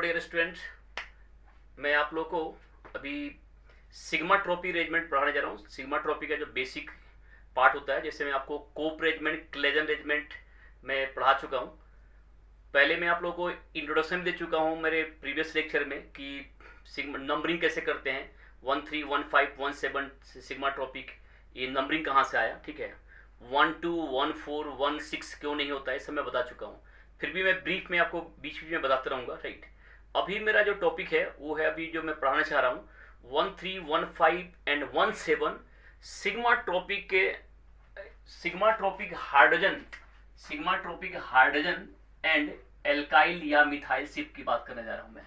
Dear student, मैं आप लोग को अभी सिग्मा ट्रॉपी रेजिमेंट पढ़ाने जा रहा हूँ। सिग्मा ट्रॉपी का जो बेसिक पार्ट होता है, जैसे मैं आपको कोप रेजिमेंट, क्लेजन रेजिमेंट मैं पढ़ा चुका हूँ। पहले मैं आप लोगों को इंट्रोडक्शन दे चुका हूँ मेरे प्रीवियस लेक्चर में कि सिग्मा नंबरिंग कैसे करते हैं। 1 3 1 5 1 7 सिग्मा ट्रॉपिक, ये नंबरिंग कहाँ से आया, ठीक है। 1 2 1 4 1 6 क्यों नहीं होता है, सब मैं बता चुका हूँ। फिर भी मैं ब्रीफ में आपको बीच बीच में बताता रहूँगा, राइट। अभी मेरा जो टॉपिक है वो है, अभी जो मैं पढ़ाना चाह रहा हूँ 1 3 1 5 एंड 1 7 सिग्मा ट्रॉपिक के sigmatropic hydrogen and alkyl या मिथाइल शिफ्ट की बात करने जा रहा हूँ मैं,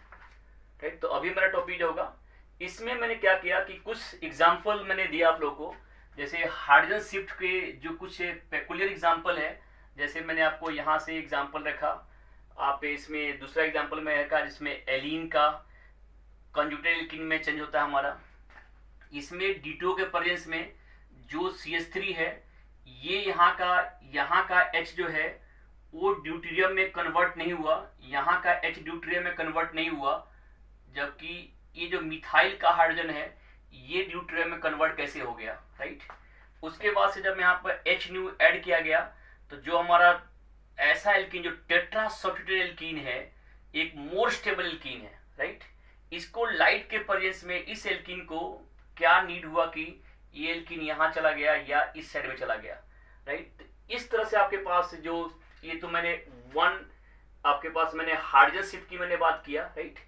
राइट। तो अभी मेरा टॉपिक जो होगा, इसमें मैंने क्या किया कि कुछ एग्जाम्पल मैंने दिया आप लोगों को। जैसे हाइड्रोजन शिफ्ट के जो कुछ पेकुलियर एग्जाम्पल है, जैसे मैंने आपको यहाँ से एग्जाम्पल रखा, आप इसमें दूसरा एग्जाम्पल में रखा जिसमें एलीन का कंजुगेटेड एल्कीन में चेंज होता है हमारा। इसमें डीटो के प्रेजेंस में जो CH3 है, ये यहाँ का H जो है वो ड्यूटेरियम में कन्वर्ट नहीं हुआ, यहाँ का H ड्यूटेरियम में कन्वर्ट नहीं हुआ, जबकि ये जो मिथाइल का हाइड्रोजन है ये ड्यूटेरियम में कन्वर्ट कैसे हो गया, राइट। उसके बाद से जब यहाँ पर H न्यू ऐड किया गया, तो जो हमारा ऐसा एल्कीन जो टेट्रा सब्स्टिट्यूटेड एल्कीन है, एक मोर स्टेबल एल्कीन है, राइट। इसको लाइट के प्रेजेंस में इस एल्कीन को क्या नीड हुआ कि ये एल्कीन यहाँ चला गया या इस साइड में चला गया, राइट। इस तरह से आपके पास जो ये तो मैंने आपके पास मैंने हाइड्रोजन शिफ्ट की मैंने बात किया, राइट।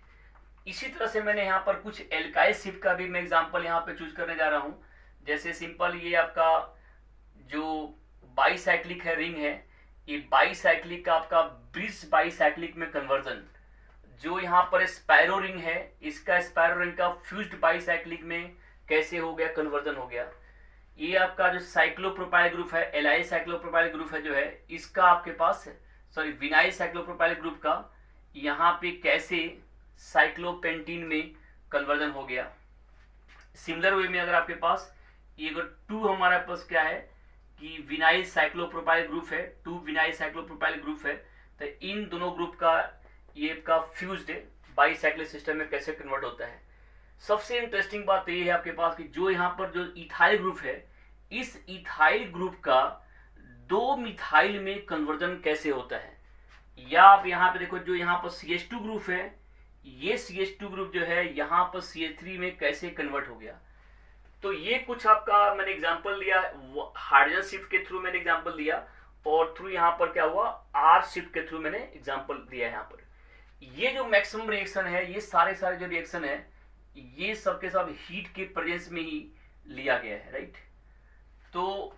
इसी तरह से मैंने यहाँ पर कुछ एल्काइल शिफ्ट का भी मैं एग्जांपल यहाँ पे चूज करने जा रहा हूँ। जैसे सिंपल ये आपका जो बाईसाइक्लिक है रिंग है, ये बाईसाइक्लिक का आपका ब्रिज बाईसाइक्लिक में कन्वर्जन, जो यहाँ पर स्पायरो रिंग है, इसका स्पायरो रिंग का फ्यूज्ड बाईसाइक्लिक में कैसे हो गया, कन्वर्जन हो गया। ये आपका जो साइक्लोप्रोपाइल ग्रुप है, एलाइल साइक्लोप्रोपाइल ग्रुप है जो है, इसका आपके पास विनाइल साइक्लोप्रोपाइल ग्रुप का यहाँ पे कैसे साइक्लोपेंटीन में कन्वर्जन हो गया। सिमिलर वे में अगर आपके पास ये अगर 2 हमारे पास क्या है कि विनाइल साइक्लोप्रोपाइल ग्रुप है, 2 विनाइल साइक्लोप्रोपाइल ग्रुप है, तो इन दोनों ग्रुप का ये का फ्यूज्ड बाईसाइक्लिक सिस्टम में कैसे कन्वर्ट होता है। सबसे इंटरेस्टिंग बात तो ये है आपके पास कि जो यहाँ पर जो इथाइल ग्रुप है, इस इथाइल ग्रुप का 2 मिथाइल में कन्वर्जन कैसे होता है। या आप यहाँ पे देखो, जो यहाँ पर CH2 ग्रुप है, ये CH2 ग्रुप जो है यहाँ पर CH3 में कैसे कन्वर्ट हो गया। तो ये कुछ आपका मैंने एग्जांपल दिया, हाइड्रोजन शिफ्ट के थ्रू मैंने एग्जांपल दिया, और थ्रू यहाँ पर क्या हुआ, R शिफ्ट के थ्रू मैंने एग्जांपल दिया। यहाँ पर ये जो मैक्सिमम रिएक्शन है, ये सारे जो रिएक्शन है, ये सब के सब हीट के प्रेजेंस में ही लिया गया है, राइट। तो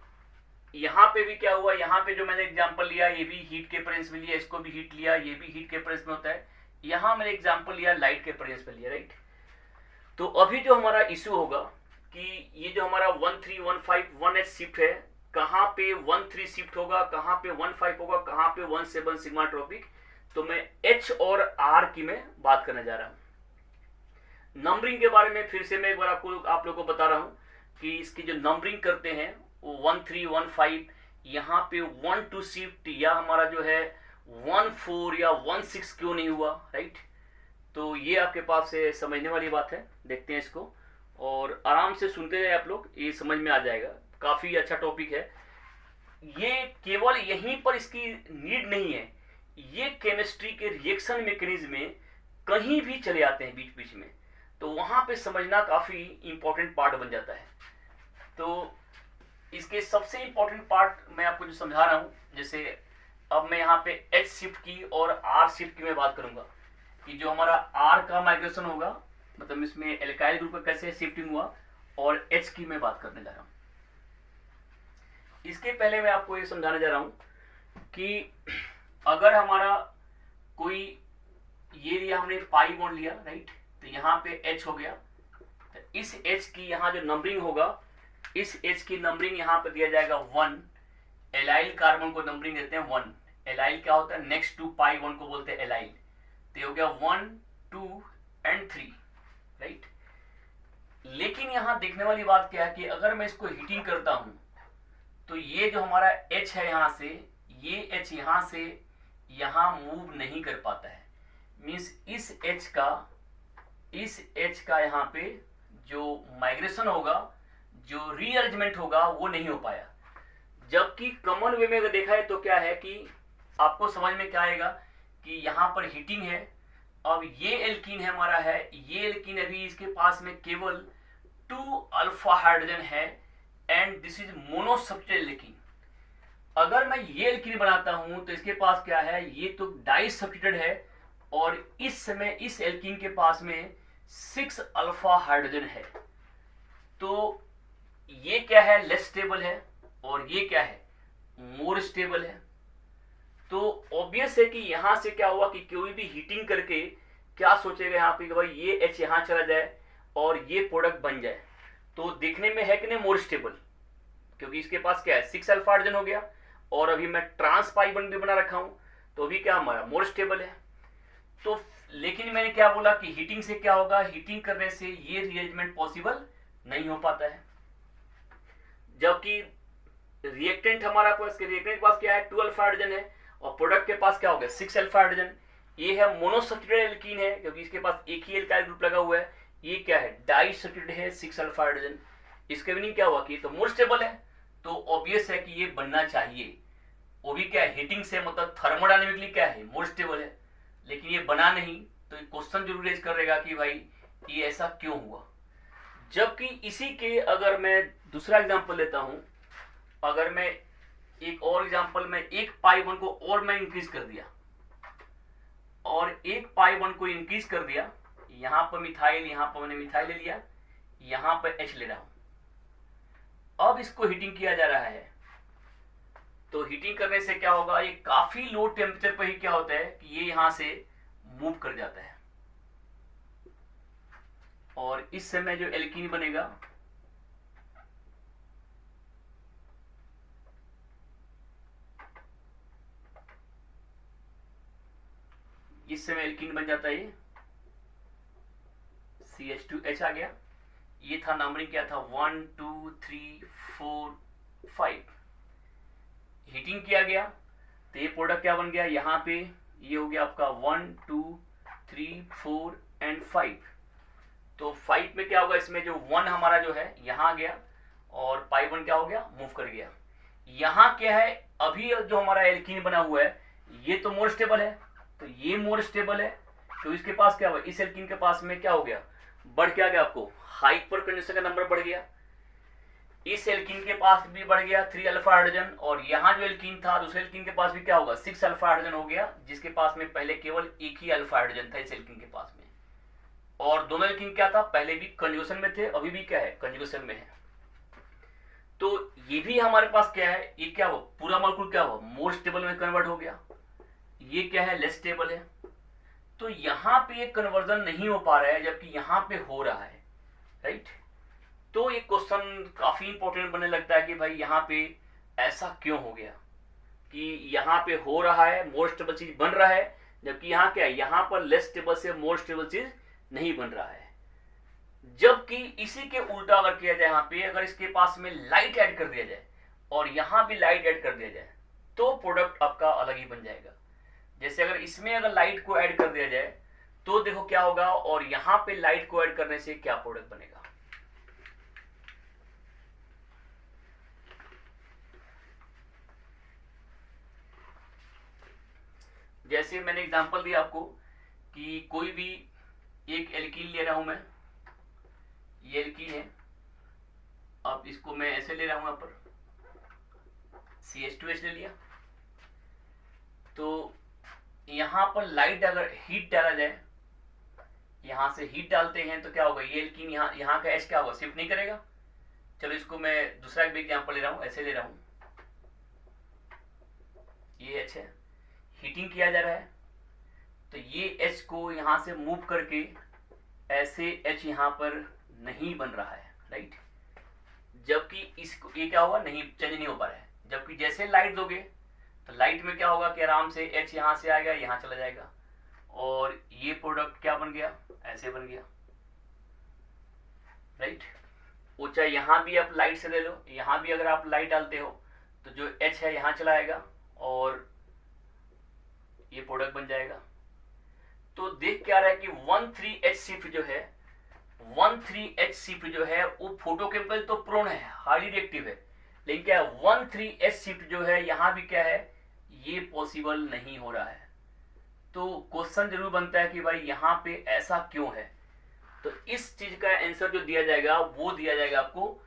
यहाँ पे भी क्या हुआ, यहाँ पे जो मैंने एग्जांपल लिया ये भी हीट के प्रेजेंस में लिया, इसको भी हीट लिया, ये भी हीट के प्रेजेंस में होता है। यहाँ मैंने एग्जांपल लिया लाइट के प्रेजेंस में लिया, राइट। तो अभी जो हमारा इशू होगा कि ये जो हमारा 1 3 1 5 1H शिफ्ट है, कहाँ पे 1 3 शिफ्ट होगा, कहाँ पे 1 5 होगा, कहाँ पे 1 7 सिग्मा ट्रॉपिक। तो मैं H और R की मैं बात करने जा रहा हूँ। नंबरिंग के बारे में फिर से मैं एक बार आप लोग को बता रहा हूँ कि इसकी जो नंबरिंग करते हैं वो 1 3 1 5, यहाँ पे 1 2 शिफ्ट या हमारा जो है 1 4 या 1 6 क्यों नहीं हुआ, राइट। तो ये आपके पास से समझने वाली बात है, देखते हैं इसको और आराम से सुनते जाए आप लोग, ये समझ में आ जाएगा। काफ़ी अच्छा टॉपिक है ये, केवल यहीं पर इसकी नीड नहीं है, ये केमिस्ट्री के रिएक्शन मैकेनिज्म में कहीं भी चले आते हैं बीच बीच में, तो वहाँ पे समझना काफ़ी इंपॉर्टेंट पार्ट बन जाता है। तो इसके सबसे इंपॉर्टेंट पार्ट मैं आपको जो समझा रहा हूँ, जैसे अब मैं यहाँ पे H शिफ्ट की और R शिफ्ट की मैं बात करूँगा कि जो हमारा R का माइग्रेशन होगा, मतलब इसमें एल्काइल ग्रुप का कैसे शिफ्टिंग हुआ, और H की मैं बात करने जा रहा हूँ। इसके पहले मैं आपको ये समझाने जा रहा हूँ कि अगर हमारा कोई ये लिया हमने पाई बॉन्ड लिया, राइट, तो यहाँ पे H हो गया, तो इस H की यहाँ जो नंबरिंग होगा, इस H की नंबरिंग यहाँ पे दिया जाएगा 1। एलाइल कार्बन को नंबरिंग देते हैं 1। एलाइल क्या होता है, नेक्स्ट टू पाई बॉन्ड को बोलते हैं एलाइल। तो हो गया 1 2 एंड 3, राइट। लेकिन यहाँ देखने वाली बात क्या है कि अगर मैं इसको हीटिंग करता हूँ, तो ये जो हमारा H है यहाँ से, ये H यहाँ से यहाँ मूव नहीं कर पाता है। मीन्स इस एच का यहाँ पे जो माइग्रेशन होगा, जो रीअरेंजमेंट होगा वो नहीं हो पाया। जबकि कॉमन वे में अगर देखा है तो क्या है कि आपको समझ में क्या आएगा कि यहाँ पर हीटिंग है, अब ये एल्कीन है हमारा है, ये एल्कीन अभी इसके पास में केवल 2 अल्फा हाइड्रोजन है एंड दिस इज मोनोसब्स्टिट्यूटेड एल्कीन। अगर मैं ये एल्कीन बनाता हूं तो इसके पास क्या है, ये तो डाई सब्स्टिट्यूटेड है और इस समय इस एल्कीन के पास में 6 अल्फा हाइड्रोजन है। तो ये क्या है, लेस स्टेबल है और ये क्या है, मोर स्टेबल है। तो ऑब्वियस है कि यहां से क्या हुआ कि कोई भी हीटिंग करके क्या सोचेगा यहाँ पे कि भाई ये एच यहां चला जाए और ये प्रोडक्ट बन जाए, तो देखने में है कि नहीं मोर स्टेबल, क्योंकि इसके पास क्या है 6 अल्फा हाइड्रोजन हो गया और अभी मैं ट्रांस पाई बॉन्ड भी बना रखा हूं, तो अभी क्या हमारा मोर स्टेबल है। तो लेकिन मैंने क्या बोला कि हीटिंग से क्या होगा, हीटिंग करने से ये रीअरेंजमेंट पॉसिबल नहीं हो पाता है। जबकि रिएक्टेंट हमारा पास रिएक्टेंट के पास क्या है 2 अल्फा हाइड्रोजन है और प्रोडक्ट के पास क्या हो गया 6 अल्फा हाइड्रोजन। ये है मोनोसब्स्टिट्यूटेड एल्कीन है क्योंकि इसके पास एक ही एल्काइल ग्रुप लगा हुआ है। ये क्या है, डाई सब्स्टिट्यूटेड है 6 अल्फा हाइड्रोजन। इसके मीनिंग क्या हुआ कि तो मोर स्टेबल है, तो ऑब्वियस है कि ये बनना चाहिए। वो भी क्या है हीटिंग से, मतलब थर्मोडायनेमिकली क्या है मोर स्टेबल है, लेकिन ये बना नहीं, तो क्वेश्चन जरूर रेज करेगा कि भाई ये ऐसा क्यों हुआ। जबकि इसी के अगर मैं दूसरा एग्जांपल लेता हूं, अगर मैं एक और एग्जांपल में एक पाई वन को और मैं इंक्रीज कर दिया और एक पाई वन को इंक्रीज कर दिया, यहां पर मिथाइल, यहां पर मैंने मिथाइल ले लिया, यहां पर एच ले रहा हूं। अब इसको हीटिंग किया जा रहा है, तो हीटिंग करने से क्या होगा, ये काफी लो टेम्परेचर पर ही क्या होता है कि ये यहां से मूव कर जाता है और इस समय जो एल्कीन बनेगा इस समय एल्कीन बन जाता है, ये CH2H आ गया। ये था नंबरिंग क्या था 1 2 3 4 5। हीटिंग किया गया तो ये प्रोडक्ट क्या बन गया, यहाँ पे ये हो गया आपका 1 2 3 4 एंड 5। तो 5 में क्या होगा, इसमें जो 1 हमारा जो है यहाँ आ गया और पाई 1 क्या हो गया, मूव कर गया। यहाँ क्या है, अभी जो हमारा एल्कीन बना हुआ है ये तो मोर स्टेबल है, तो ये मोर स्टेबल है, तो इसके पास क्या हुआ, इस एल्कीन के पास में क्या हो गया, बढ़ के आ गया आपको हाइपर कंडीशन का नंबर बढ़ गया। इस एल्कीन के पास भी बढ़ गया 3 अल्फा हाइड्रोजन और यहाँ जो एल्कीन था दूसरे एल्कीन के पास भी क्या होगा 6 अल्फा हाइड्रोजन हो गया, जिसके पास में पहले केवल एक ही अल्फा हाइड्रोजन था इस एल्कीन के पास में। और दोनों एल्कीन क्या था, पहले भी कंजुगेशन में थे, अभी भी क्या है कंजुगेशन में है। तो ये भी हमारे पास क्या है, ये क्या हुआ, पूरा मॉलिक्यूल क्या हुआ मोर स्टेबल में कन्वर्ट हो गया। ये क्या है, लेस स्टेबल है। तो यहां पे ये कन्वर्जन नहीं हो पा रहा है, जबकि यहां पे हो रहा है, राइट। तो ये क्वेश्चन काफी इंपॉर्टेंट बनने लगता है कि भाई यहाँ पे ऐसा क्यों हो गया कि यहाँ पे हो रहा है मोर स्टेबल चीज बन रहा है, जबकि यहाँ क्या है, यहाँ पर लेस स्टेबल से मोर स्टेबल चीज नहीं बन रहा है। जबकि इसी के उल्टा अगर किया जाए, यहाँ पे अगर इसके पास में लाइट ऐड कर दिया जाए और यहाँ भी लाइट ऐड कर दिया जाए तो प्रोडक्ट आपका अलग ही बन जाएगा। जैसे अगर इसमें अगर लाइट को ऐड कर दिया जाए तो देखो क्या होगा, और यहाँ पे लाइट को ऐड करने से क्या प्रोडक्ट बनेगा। जैसे मैंने एग्जांपल दिया आपको कि कोई भी एक एल्कीन ले रहा हूं मैं, ये एल्कीन है, अब इसको मैं ऐसे ले रहा हूं, यहाँ पर CH2H ले लिया, तो यहां पर लाइट अगर हीट डाला जाए, यहां से हीट डालते हैं तो क्या होगा, ये एल्कीन यहाँ का H क्या होगा, शिफ्ट नहीं करेगा। चलो इसको मैं दूसरा भी एग्जांपल ले रहा हूं, ऐसे ले रहा हूं, ये H है, हीटिंग किया जा रहा है तो ये H को यहां से मूव करके ऐसे H यहां पर नहीं बन रहा है, राइट। जबकि इसको ये क्या होगा, नहीं चेंज नहीं हो पा रहा है। जबकि जैसे लाइट दोगे तो लाइट में क्या होगा कि आराम से H यहां से आएगा, यहां चला जाएगा और ये प्रोडक्ट क्या बन गया, ऐसे बन गया, राइट। वो चाहे यहां भी आप लाइट से ले लो, यहां भी अगर आप लाइट डालते हो तो जो H है यहां चला आएगा और ये प्रोडक्ट बन जाएगा। तो देख क्या रहा है कि 1,3H शिफ्ट जो है 1,3H शिफ्ट जो है वो फोटोकेमिकल तो प्रोन है, हाईली रिएक्टिव है, लेकिन क्या है 1,3H शिफ्ट जो है यहाँ भी क्या है, ये पॉसिबल नहीं हो रहा है। तो क्वेश्चन जरूर बनता है कि भाई यहाँ पे ऐसा क्यों है। तो इस चीज का आंसर जो दिया जाएगा वो दिया जाएगा आपको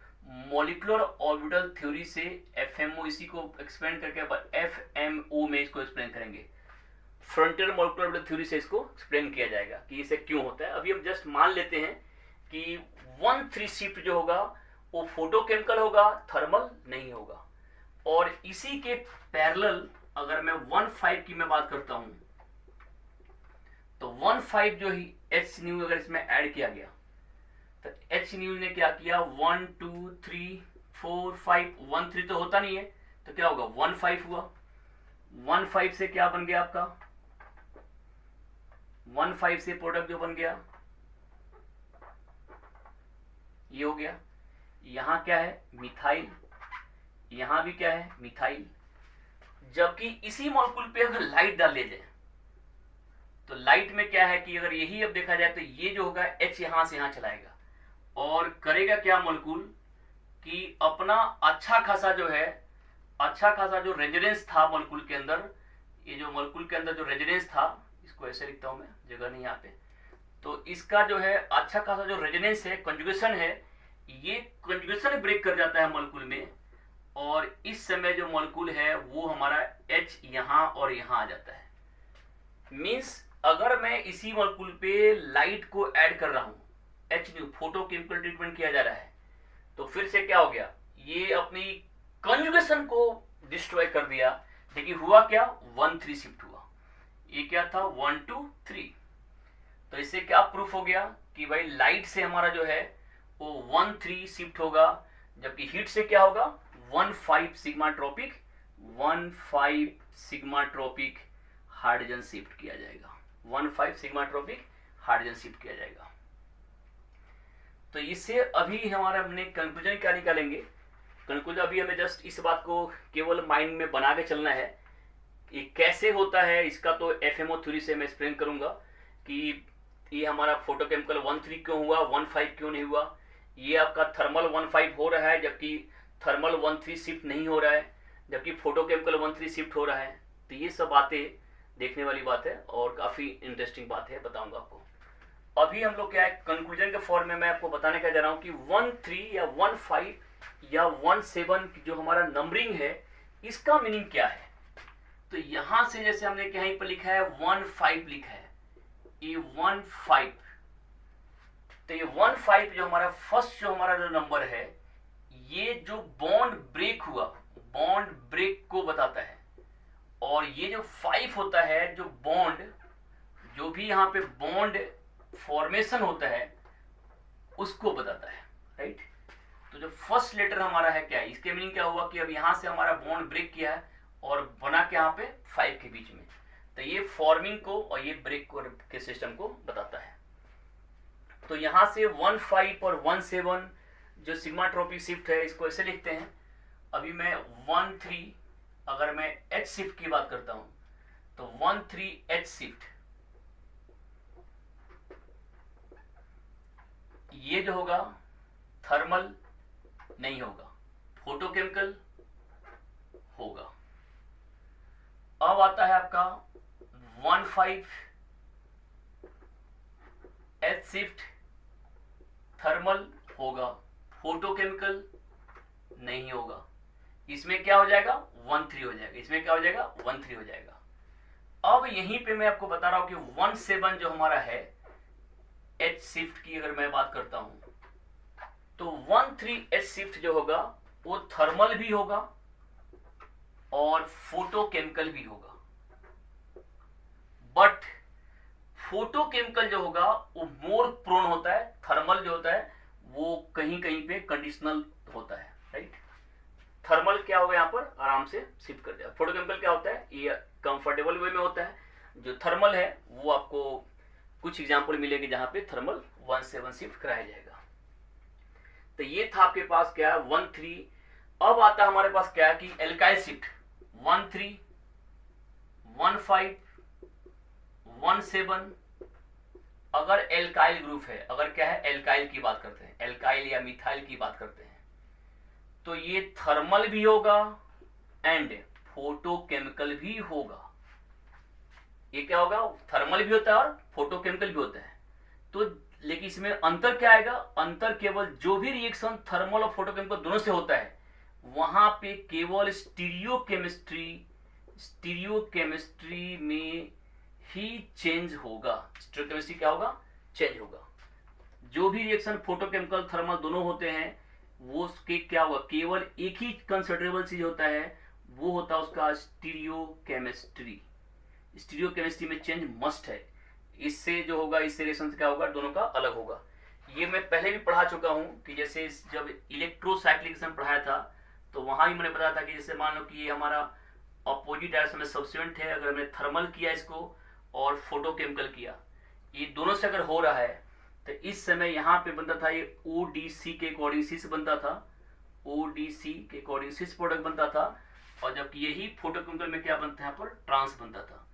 मॉलिक्यूलर ऑर्बिटल थ्योरी से। एफएमओ इसी को एक्सप्लेन करके एफएमओ में इसको एक्सप्लेन करेंगे, फ्रंटियर मॉलिक्यूलर ऑर्बिटल थ्योरी से इसको एक्सप्लेन किया जाएगा कि इसे क्यों होता है। अभी हम जस्ट मान लेते हैं कि 1,3 शिफ्ट जो होगा वो फोटोकेमिकल होगा, थर्मल नहीं होगा। और इसी के पैरेलल अगर मैं 1,5 की मैं बात करता हूं तो 1,5 जो ही एच न्यू अगर इसमें ऐड किया गया तो एच न्यू ने क्या किया 1 2 3 4 5 1 3 तो होता नहीं है, तो क्या होगा 1,5 हुआ। 1,5 से क्या बन गया आपका 1,5 से प्रोडक्ट जो बन गया ये हो गया। यहां क्या है मिथाइल, यहां भी क्या है मिथाइल। जबकि इसी मॉलिक्यूल पे अगर लाइट डाल ले जाए तो लाइट में क्या है कि अगर यही अब देखा जाए तो ये जो होगा H यहां से यहां चलाएगा और करेगा क्या मॉलिक्यूल कि अपना अच्छा खासा जो रेजोनेंस था मॉलिक्यूल के अंदर, ये जो मॉलिक्यूल के अंदर जो रेजोनेंस था, इसको ऐसे लिखता हूं मैं, जगह नहीं यहाँ पे, तो इसका जो है अच्छा खासा जो रेजोनेंस है, कंजुगेशन है, ये कंजुगेशन ब्रेक कर जाता है मॉलिक्यूल में और इस समय जो मॉलिक्यूल है वो हमारा H यहां और यहां आ जाता है। मींस अगर मैं इसी मॉलिक्यूल पे लाइट को ऐड कर रहा हूं, एच न्यू फोटोकेमिकल ट्रीटमेंट किया जा रहा है, तो फिर से क्या हो गया, ये अपनी कंजुगेशन को डिस्ट्रॉय कर दिया। लेकिन हुआ क्या 1,3 शिफ्ट हुआ, ये क्या था 1 2 3। तो इससे क्या प्रूफ हो गया कि भाई लाइट से हमारा जो है वो 1,3 शिफ्ट होगा, जबकि हीट से क्या होगा 1,5 sigmatropic 1,5 sigmatropic hydrogen shift किया जाएगा, 1,5 सिग्मा ट्रॉपिक हाइड्रोजन शिफ्ट किया जाएगा। तो इससे अभी हमारा हमने कंक्लूजन क्या निकालेंगे, कंक्लूजन अभी हमें जस्ट इस बात को केवल माइंड में बना के चलना है कि कैसे होता है इसका। तो एफएमओ थ्योरी से मैं एक्सप्लेन करूंगा कि ये हमारा फोटोकेमिकल 1,3 क्यों हुआ, 1,5 क्यों नहीं हुआ, ये आपका थर्मल 1,5 हो रहा है जबकि थर्मल 1,3 शिफ्ट नहीं हो रहा है, जबकि फोटोकेमिकल 1,3 शिफ्ट हो रहा है। तो ये सब बातें देखने वाली बात है और काफी इंटरेस्टिंग बात है, बताऊंगा आपको। अभी हम लोग क्या है कंक्लूजन के फॉर्म में मैं आपको बताने का जा रहा हूं कि 1,3 या 1,5 या 1,7 जो हमारा नंबरिंग है इसका मीनिंग क्या है। तो यहां से जैसे हमने कहीं पर लिखा है 1,5 लिखा है, ये 1,5, तो ये 1,5 जो हमारा फर्स्ट जो हमारा जो नंबर है ये जो बॉन्ड ब्रेक हुआ, बॉन्ड ब्रेक को बताता है। और ये जो 5 होता है जो बॉन्ड, जो भी यहाँ पे बॉन्ड फॉर्मेशन होता है उसको बताता है, राइट। तो जो फर्स्ट लेटर हमारा है क्या है, इसके मीनिंग क्या हुआ कि अब यहां से हमारा बॉन्ड ब्रेक किया है और बना के यहाँ पे 5 के बीच में, तो ये फॉर्मिंग को और ये ब्रेक को के सिस्टम को बताता है। तो यहां से 1,5 और 1,7 जो सिग्मा ट्रॉपिक शिफ्ट है इसको ऐसे लिखते हैं। अभी मैं 1,3 अगर मैं H शिफ्ट की बात करता हूं तो 1,3H शिफ्ट, ये जो होगा थर्मल नहीं होगा, फोटोकेमिकल होगा। अब आता है आपका 1,5H शिफ्ट, थर्मल होगा, फोटोकेमिकल नहीं होगा। इसमें क्या हो जाएगा 1,3 हो जाएगा, इसमें क्या हो जाएगा 1,3 हो जाएगा। अब यहीं पे मैं आपको बता रहा हूं कि 1,7 जो हमारा है H शिफ्ट की अगर मैं बात करता हूं तो 1,3H शिफ्ट जो होगा वो थर्मल भी होगा और फोटोकेमिकल भी होगा। बट फोटोकेमिकल जो होगा वो मोर प्रोन होता है, थर्मल जो होता है वो कहीं कहीं पे कंडीशनल होता है, राइट। थर्मल क्या होगा यहाँ पर आराम से शिफ्ट कर जाएगा, फोटोकेमिकल क्या होता है ये कंफर्टेबल वे में होता है। जो थर्मल है वो आपको कुछ एग्जांपल मिलेंगे जहां पे थर्मल 1,7 शिफ्ट कराया जाएगा। तो ये था आपके पास क्या है 1,3। अब आता हमारे पास क्या है कि एल्काइल शिफ्ट 1,3 1,5 1,7 अगर एल्काइल ग्रुप है, अगर क्या है एल्काइल की बात करते हैं, एल्काइल या मिथाइल की बात करते हैं, तो ये थर्मल भी होगा एंड फोटोकेमिकल भी होगा। ये क्या होगा, थर्मल भी होता है और फोटोकेमिकल भी होता है। तो लेकिन इसमें अंतर क्या आएगा, अंतर केवल जो भी रिएक्शन थर्मल और फोटोकेमिकल दोनों से होता है वहां पे केवल स्टीरियोकेमिस्ट्री में ही चेंज होगा। स्टीरियोकेमिस्ट्री क्या होगा, चेंज होगा। जो भी रिएक्शन फोटोकेमिकल थर्मल दोनों होते हैं वो उसके क्या होगा, केवल एक ही कंसिडरेबल चीज होता है, वो होता है उसका स्टीरियोकेमिस्ट्री। स्टीरियोकेमिस्ट्री में चेंज मस्ट है। इससे जो होगा, इससे रिएक्शन से क्या होगा, दोनों का अलग होगा। ये मैं पहले भी पढ़ा चुका हूं कि जैसे जब इलेक्ट्रोसाइक्लिक पढ़ाया था तो वहां भी मैंने बताया था कि जैसे मान लो कि ये हमारा अपोजिट डायरेक्शन में सब्स्टिट्यूएंट है, अगर हमने थर्मल किया इसको और फोटोकेमिकल किया, ये दोनों से अगर हो रहा है तो इस समय यहाँ पे बनता था ये ओडीसी के अकॉर्डिंग सिस बनता था, ओडीसी के अकॉर्डिंग सिस प्रोडक्ट बनता था, और जबकि यही फोटोकेमिकल में क्या बनता है, यहाँ पर ट्रांस बनता था।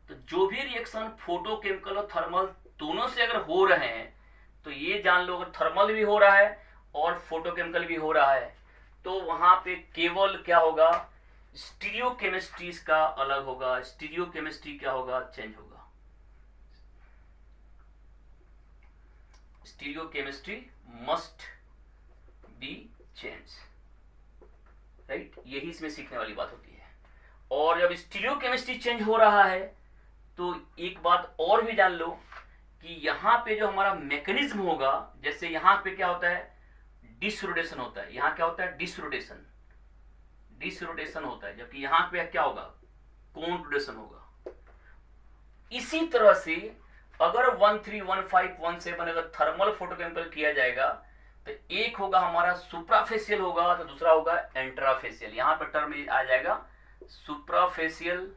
तो जो भी रिएक्शन फोटोकेमिकल और थर्मल दोनों से अगर हो रहे हैं तो ये जान लो अगर थर्मल भी हो रहा है और फोटोकेमिकल भी हो रहा है तो वहां पे केवल क्या होगा, स्टीरियोकेमिस्ट्री का अलग होगा। स्टीरियोकेमिस्ट्री क्या होगा, चेंज होगा। Stereochemistry must be change, right. यही इसमें सीखने वाली बात होती है। और जब स्टीरियोकेमिस्ट्री चेंज हो रहा है तो एक बात और भी जान लो कि यहाँ पे जो हमारा मैकेनिज्म होगा, जैसे यहाँ पे क्या होता है, डिसरोटेशन होता है। यहाँ क्या होता है, डिसरोटेशन होता है, जबकि यहाँ पे क्या होगा, कोन रोटेशन होगा। इसी तरह से अगर 131517 अगर थर्मल फोटोकेमिकल किया जाएगा तो एक होगा हमारा सुप्राफेशियल होगा तो दूसरा होगा एंट्राफेशियल। यहाँ पर टर्म आ जाएगा सुप्राफेशियल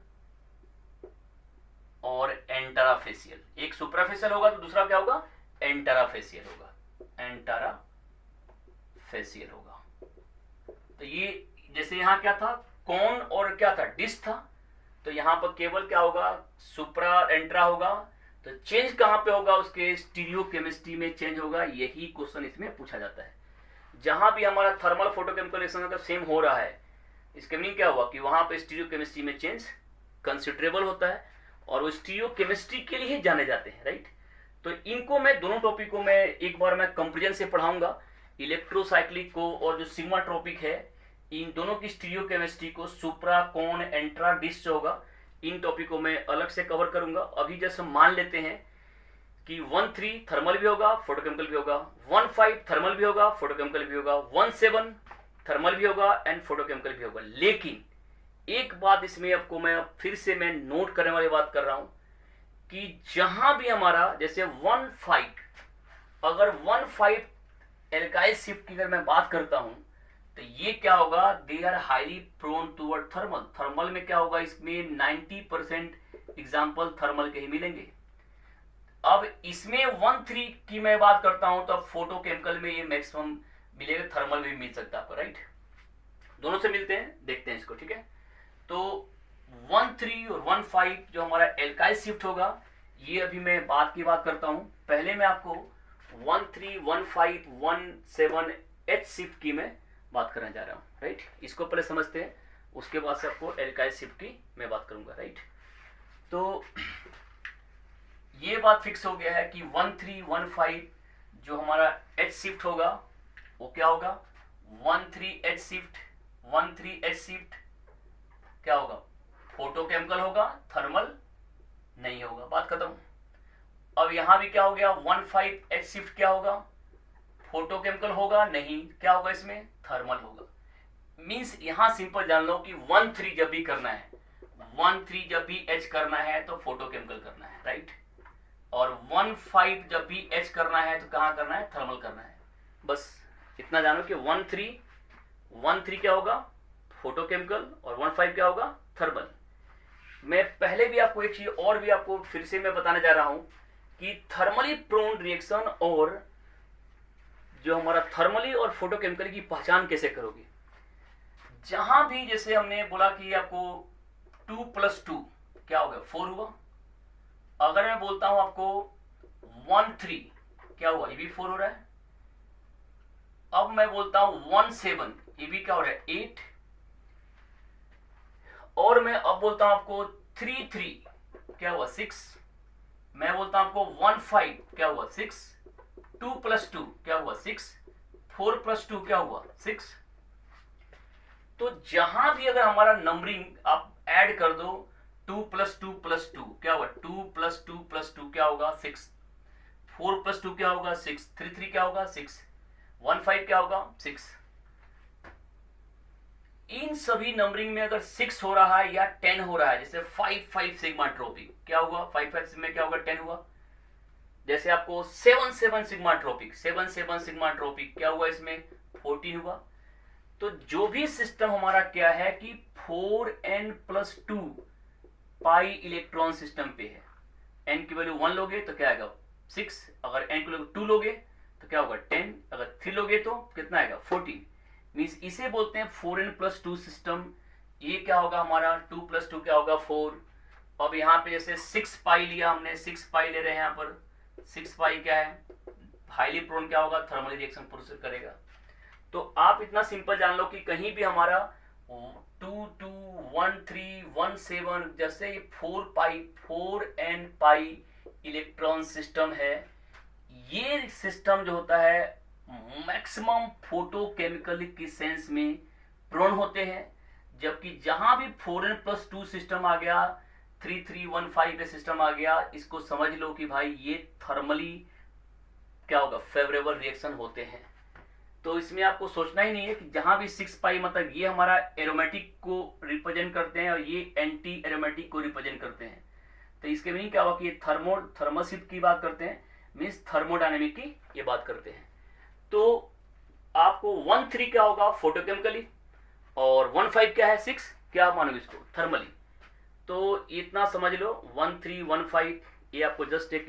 और एंटराफेशियल। एक सुप्राफेशियल होगा तो दूसरा क्या होगा, एंटराफेशियल होगा, एंटराफेशियल होगा। तो ये जैसे यहाँ क्या था, कौन और क्या था, डिस्क था, तो यहाँ पर केवल क्या होगा, सुप्रा एंट्रा होगा। तो चेंज कहाँ पे होगा, उसके स्टीरियोकेमिस्ट्री में चेंज होगा। यही क्वेश्चन इसमें पूछा जाता है। जहां भी हमारा थर्मल फोटोकेमिकल रिएक्शन अगर सेम हो रहा है, इसके मीनिंग क्या हुआ कि वहां पे स्टीरियोकेमिस्ट्री में चेंज कंसिडरेबल होता है और वो स्टीरियोकेमिस्ट्री के लिए ही जाने जाते हैं, राइट। तो इनको मैं दोनों टॉपिक को मैं एक बार मैं कंपेरिजन से पढ़ाऊंगा, इलेक्ट्रोसाइक्लिक को और जो सिग्मा टॉपिक है, इन दोनों की स्टीरियोकेमिस्ट्री को सुप्रा, कौन, एंट्रा, डिस्क होगा, इन टॉपिक को मैं अलग से कवर करूंगा। अभी जैसे मान लेते हैं कि 13 थर्मल भी होगा, फोटोकेमिकल भी होगा, 15 थर्मल भी होगा, फोटोकेमिकल भी होगा, 17 थर्मल भी होगा एंड फोटोकेमिकल भी होगा। लेकिन एक बात इसमें आपको मैं फिर से मैं नोट करने वाली बात कर रहा हूं कि जहां भी हमारा जैसे 15 अगर 15 एल्काइल शिफ्ट की अगर मैं बात करता हूं तो ये क्या होगा, they are highly prone toward thermal. Thermal में क्या होगा, इसमें 90% एग्जाम्पल थर्मल के ही मिलेंगे। अब इसमें 13 की मैं बात करता हूं तो अब फोटोकेमिकल में ये मैक्सिमम मिलेगा, थर्मल भी मिल सकता है आपको, राइट। दोनों से मिलते हैं, देखते हैं इसको, ठीक है। तो 13 और 15 जो हमारा एल्काइल शिफ्ट होगा, ये अभी मैं बात करता हूं। पहले मैं आपको 13, 15, 17 एच शिफ्ट की मैं बात करने जा रहा हूं, राइट। इसको पहले समझते हैं, उसके बाद से आपको एल्काइल शिफ्ट की मैं बात करूंगा, राइट। तो ये बात फिक्स हो गया है कि 13, 15 जो हमारा एच शिफ्ट होगा वो क्या होगा, 13 एच शिफ्ट क्या होगा, फोटोकेमिकल होगा, थर्मल नहीं होगा, बात खत्म। अब यहां भी क्या हो गया, 15 एच शिफ्ट क्या होगा, फोटोकेमिकल होगा नहीं, क्या होगा इसमें, थर्मल होगा। मींस यहां सिंपल जान लो कि 13 जब भी करना है, 13 जब भी एच करना है तो फोटोकेमिकल करना है, राइट। और 15 जब भी एच करना है तो कहां करना है, थर्मल करना है। बस इतना जानो कि 13 क्या होगा, फोटोकेमिकल, और 15 क्या होगा, थर्मल। मैं पहले भी आपको एक चीज और भी आपको फिर से मैं बताने जा रहा हूं कि थर्मली प्रोन रिएक्शन और जो हमारा थर्मली और फोटोकेमिकल की पहचान कैसे करोगे। जहां भी जैसे हमने बोला कि आपको 2 + 2 क्या हो गया, 4 हुआ। अगर मैं बोलता हूं आपको 13 क्या हुआ, ये भी 4 हो रहा है। अब मैं बोलता हूं 17, ये भी क्या हो रहा है 8। और मैं अब बोलता हूं आपको 33 क्या हुआ 6। मैं बोलता हूं आपको 15 क्या हुआ 6। 2 + 2 क्या हुआ 6। 4 + 2 क्या हुआ 6। तो जहां भी अगर हमारा नंबरिंग आप ऐड कर दो 2 + 2 + 2 क्या होगा 2 + 2 + 2 क्या होगा 6। 4 + 2 क्या होगा 6। 33 क्या होगा 6। 15 क्या होगा 6। इन सभी नंबरिंग में अगर 6 हो रहा है या 10 हो रहा है, जैसे 5 सिग्मा ट्रोपिक क्या हुआ 5 में क्या होगा 10 हुआ। जैसे आपको 7 सिग्मा ट्रोपिक 7 सिग्मा ट्रोपिक क्या हुआ इसमें 14 हुआ। तो जो भी सिस्टम हमारा क्या है कि 4n+2 पाई इलेक्ट्रॉन सिस्टम पे है। n की वैल्यू 1 लोगे तो क्या आएगा 6, अगर n की वैल्यू 2 लोगे तो क्या होगा 10, अगर 3 लोगे तो कितना आएगा 14। मीन्स इसे बोलते हैं 4n+2 सिस्टम। ये क्या होगा हमारा 2 + 2 क्या होगा 4। अब यहाँ पे जैसे 6 पाई लिया हमने, 6 पाई ले रहे हैं यहाँ पर। 6 पाई क्या है हाईली प्रोन क्या होगा थर्मल रिएक्शन प्रोड्यूस करेगा। तो आप इतना सिंपल जान लो कि कहीं भी हमारा 2 2 1 3 1 7 जैसे 4n पाई इलेक्ट्रॉन सिस्टम है। ये सिस्टम जो होता है मैक्सिमम फोटोकेमिकल की सेंस में प्रोन होते हैं। जबकि जहां भी 4n+2 सिस्टम आ गया 3315 पे सिस्टम आ गया, इसको समझ लो कि भाई ये थर्मली क्या होगा फेवरेबल रिएक्शन होते हैं। तो इसमें आपको सोचना ही नहीं है कि जहां भी 6 पाई मतलब ये हमारा एरोमेटिक को रिप्रेजेंट करते हैं और ये एंटी एरोमेटिक को रिप्रेजेंट करते हैं। तो इसके मीनिंग क्या हुआ कि ये थर्मोशिप की बात करते हैं, मीन्स थर्मोडायनेमिक की ये बात करते हैं। तो आपको 13 क्या होगा फोटोकेमिकली और 15 क्या है 6 क्या आप मानोगे इसको थर्मली। तो इतना समझ लो 13 15 ये आपको जस्ट एक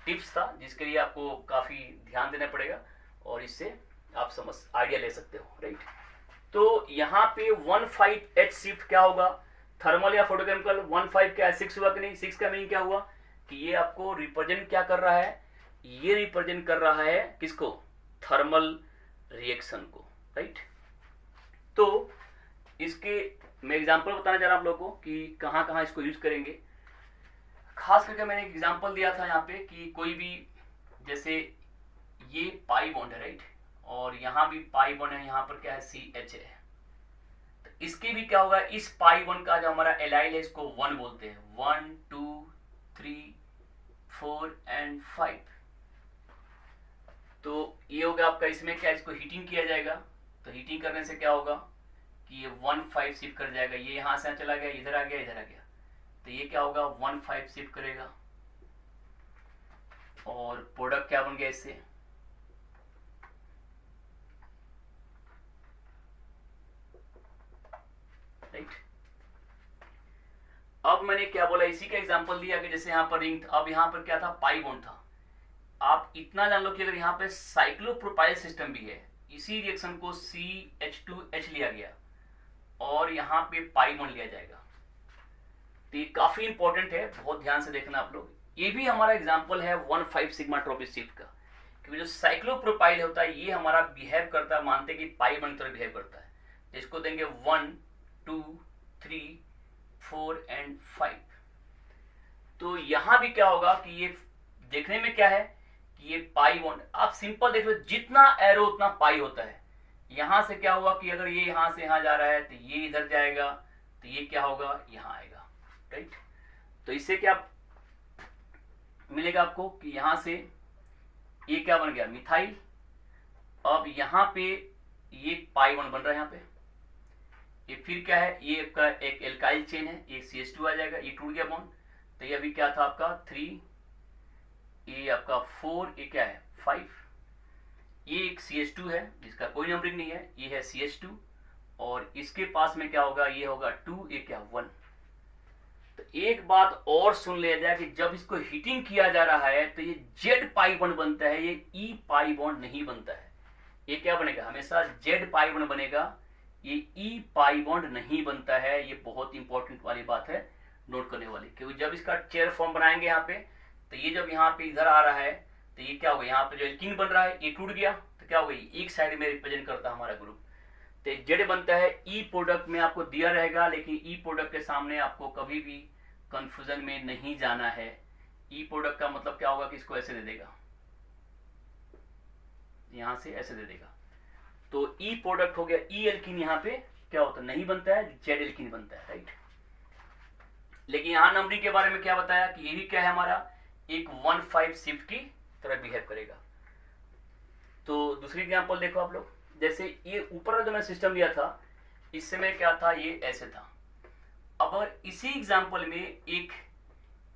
टिप्स था जिसके लिए आपको काफी ध्यान देना पड़ेगा और इससे आप समझ आइडिया ले सकते हो राइट। तो यहाँ पे 15H शिफ्ट क्या होगा थर्मल या फोटोकेमिकल। 15 क्या है 6 हुआ कि नहीं। 6 का मीनिंग क्या हुआ कि ये आपको रिप्रेजेंट क्या कर रहा है, ये रिप्रेजेंट कर रहा है किसको थर्मल रिएक्शन को राइट। तो इसके मैं एग्जांपल बताना चाह रहा हूं आप लोगों को कि कहां कहां इसको यूज करेंगे। खास करके मैंने एक एग्जांपल दिया था यहाँ पे कि कोई भी जैसे ये पाई बॉन्ड है राइट और यहाँ भी पाई बॉन्ड है, यहाँ पर क्या है CH है। तो इसके भी क्या होगा इस पाई बॉन्ड का जो हमारा एलाइल है इसको 1 बोलते हैं। 1 2 3 4 and 5। तो ये होगा आपका इसमें क्या इसको हीटिंग किया जाएगा। तो हीटिंग करने से क्या होगा कि ये 15 शिफ्ट कर जाएगा, ये यहाँ से चला गया इधर आ गया इधर आ गया। तो ये क्या होगा 15 शिफ्ट करेगा और प्रोडक्ट क्या बन गया इससे राइट। अब मैंने क्या बोला इसी का एग्जांपल दिया कि जैसे यहाँ पर रिंग था, अब यहाँ पर क्या था पाई बॉन्ड था। आप इतना जान लो कि अगर यहाँ पे साइक्लोप्रोपाइल सिस्टम भी है, इसी रिएक्शन को CH2H लिया गया और यहाँ पे पाई बॉन्ड लिया जाएगा। तो ये काफी इंपॉर्टेंट है, बहुत ध्यान से देखना आप लोग। ये भी हमारा एग्जांपल है 15 सिग्मा ट्रोपिक शिफ्ट का, क्योंकि जो साइक्लोप्रोपाइल होता है ये हमारा बिहेव करता है, मानते कि पाई बॉन्ड तरह बिहेव करता है। इसको देंगे 1 2 3 4 and 5। तो यहां भी क्या होगा कि ये देखने में क्या है कि ये पाई बॉन्ड आप सिंपल देख लो, जितना एरो उतना पाई होता है। यहां से क्या हुआ कि अगर ये यहां से यहां जा रहा है तो ये इधर जाएगा, तो ये क्या होगा यहां आएगा राइट। तो इससे क्या मिलेगा आपको कि यहां से ये क्या बन गया मिथाइल। अब यहां पे ये पाई बॉन्ड बन रहा है यहाँ पे। ये फिर क्या है ये आपका एक एल्काइल चेन है, ये CH2 आ जाएगा, ये टूट गया बॉन्ड। तो ये अभी क्या था आपका 3, ये आपका 4, ये क्या है 5। ये एक CH2 है जिसका कोई नंबरिंग नहीं है, ये है CH2 और इसके पास में क्या होगा ये होगा 2, ये क्या 1। तो एक बात और सुन लिया जाए कि जब इसको हीटिंग किया जा रहा है तो ये Z पाई बॉन्ड बनता है, ये E पाई बॉन्ड नहीं बनता है। ये क्या बनेगा हमेशा Z पाई बॉन्ड बनेगा, ये E पाई बॉन्ड नहीं बनता है। ये बहुत इंपॉर्टेंट वाली बात है नोट करने वाली, क्योंकि जब इसका चेयर फॉर्म बनाएंगे यहाँ पे तो ये जब यहाँ पे इधर आ रहा है तो ये क्या होगा, यहाँ पे जो एल्कीन बन रहा है ये टूट गया, तो क्या होगा, एक साइड में रिप्रेजेंट करता है हमारा ग्रुप। तो जेड बनता है ई प्रोडक्ट में आपको दिया रहेगा, लेकिन ई प्रोडक्ट के सामने आपको कभी भी कंफ्यूजन में नहीं जाना है। ई प्रोडक्ट का मतलब क्या होगा कि इसको ऐसे दे देगा, यहां से ऐसे दे देगा, तो ई प्रोडक्ट हो गया। ई एल्कीन यहाँ पे क्या होता है, नहीं बनता है, जेड एल्कीन बनता है, राइट। लेकिन यहां नंबरिंग के बारे में क्या बताया कि ये भी क्या है हमारा, एक 1,5 शिफ्ट की तरह बिहेव करेगा। तो दूसरी एग्जांपल देखो आप लोग, जैसे ये ऊपर जो मैं सिस्टम लिया था इस समय क्या था, ये ऐसे था। अब अगर इसी एग्जांपल में एक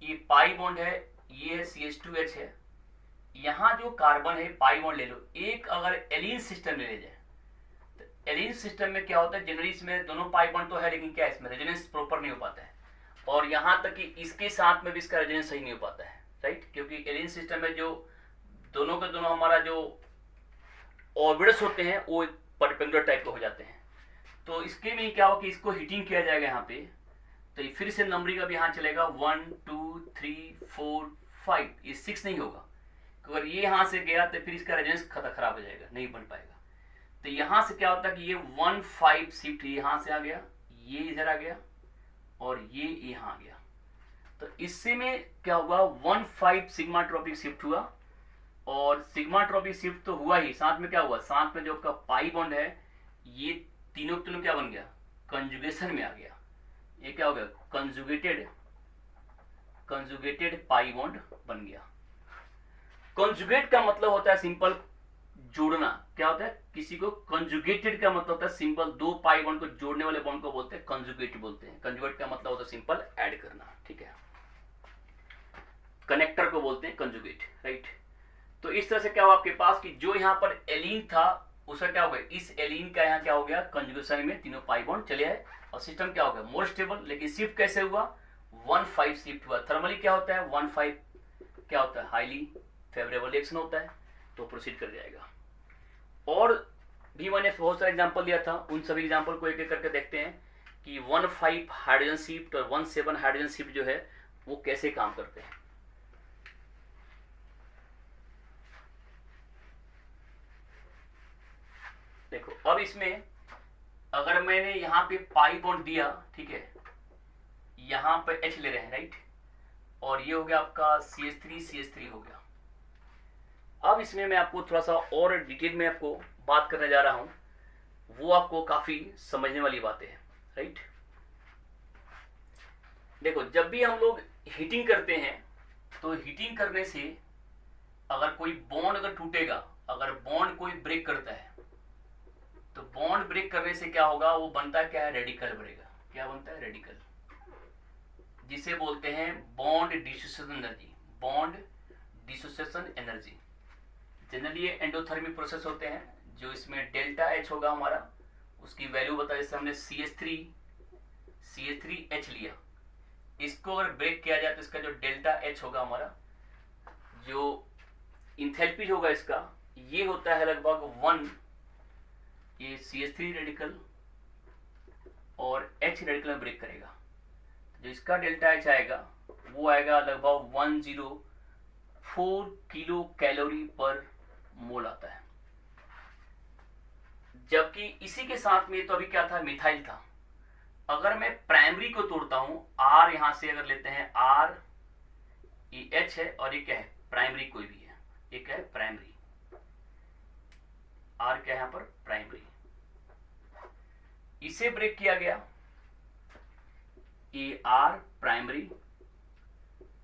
ये पाई बॉन्ड है, ये है CH2H है, यहाँ जो कार्बन है पाई बॉन्ड ले लो, एक अगर एलीन सिस्टम ले जाए तो एलीन सिस्टम में क्या होता है, जनरली इसमें दोनों पाई बॉन्ड तो है, लेकिन क्या इसमें रेजोनेंस प्रॉपर नहीं हो पाता है, और यहाँ तक कि इसके साथ में भी इसका रेजोनेंस सही नहीं हो पाता है, राइट। क्योंकि एलीन सिस्टम में जो दोनों के दोनों हमारा जो ऑर्बिटल्स होते हैं वो परपेंडिकुलर टाइप के हो जाते हैं। तो इसके में क्या हो कि इसको हीटिंग किया जाएगा यहाँ पे, तो फिर से नंबरिंग अब यहाँ चलेगा 1 2 3 4 5, ये 6 नहीं होगा, अगर ये यहाँ से गया तो फिर इसका रेजोनेंस खराब हो जाएगा, नहीं बन पाएगा। तो यहाँ से क्या होता है कि ये 1,5 शिफ्ट यहाँ से आ गया, ये इधर आ गया, और ये यहाँ आ गया। तो इससे में क्या हुआ, 1,5 सिग्मा ट्रॉपिक शिफ्ट हुआ, और सिग्मा ट्रॉपिक शिफ्ट तो हुआ ही, साथ में क्या हुआ, साथ में जो आपका पाई बॉन्ड है ये तीनों क्या बन गया, कंजुगेशन में आ गया। ये क्या हो गया, कंजुगेटेड पाई बॉन्ड बन गया। कंजुगेट का मतलब होता है सिंपल जोड़ना। क्या होता है, किसी को कंजुगेटेड का मतलब होता है सिंपल दो पाई बॉन्ड को जोड़ने वाले बॉन्ड को बोलते हैं कंजुगेट बोलते हैं। कंजुगेट का मतलब होता है सिंपल ऐड करना, ठीक है। कनेक्टर को बोलते हैं कंजुगेट, राइट। तो इस तरह से क्या हुआ आपके पास कि जो यहाँ पर एलीन था उसका क्या हो गया, इस एलीन का यहाँ क्या हो गया, कंजुगेशन में तीनों पाई बॉन्ड चले आए, और सिस्टम क्या हो गया, मोर स्टेबल। लेकिन शिफ्ट कैसे हुआ, 1,5 शिफ्ट हुआ। थर्मली क्या होता है, 1,5 क्या होता है, हाईली फेवरेबल रिएक्शन होता है, तो प्रोसीड कर जाएगा। और भी मैंने बहुत सारे एग्जांपल दिया था, उन सभी एग्जांपल को एक एक करके देखते हैं कि 1,5 हाइड्रोजन शिफ्ट और 1,7 हाइड्रोजन शिफ्ट जो है वो कैसे काम करते हैं। देखो अब इसमें अगर मैंने यहाँ पे पाई बॉन्ड दिया, ठीक है, यहाँ पे H ले रहे हैं, राइट, और ये हो गया आपका CH3 हो गया। अब इसमें मैं आपको थोड़ा सा और डिटेल में आपको बात करने जा रहा हूं, वो आपको काफी समझने वाली बातें हैं, राइट। देखो जब भी हम लोग हीटिंग करते हैं तो हीटिंग करने से अगर कोई बॉन्ड अगर टूटेगा, अगर बॉन्ड कोई ब्रेक करता है तो बॉन्ड ब्रेक करने से क्या होगा, वो बनता क्या है, रेडिकल बनेगा। क्या बनता है, रेडिकल, जिसे बोलते हैं bond dissociation energy, bond dissociation energy. Generally ये एंडोथर्मिक प्रोसेस होते हैं। जो इसमें डेल्टा H होगा हमारा, उसकी वैल्यू बता, जैसे हमने CH3H लिया, इसको अगर ब्रेक किया जाए तो इसका जो डेल्टा H होगा हमारा, जो इंथैल्पी होगा इसका, ये होता है लगभग 1, ये CH3 रेडिकल और H रेडिकल में ब्रेक करेगा, जो इसका डेल्टा H आएगा वो आएगा लगभग 104 किलो कैलोरी पर मोल आता है। जबकि इसी के साथ में तो अभी क्या था, मिथाइल था। अगर मैं प्राइमरी को तोड़ता हूं, R यहां से अगर लेते हैं, R ये H है और ये क्या है, प्राइमरी कोई भी है, ये क्या है, प्राइमरी, R क्या है यहां पर, प्राइमरी। इसे ब्रेक किया गया, ये R primary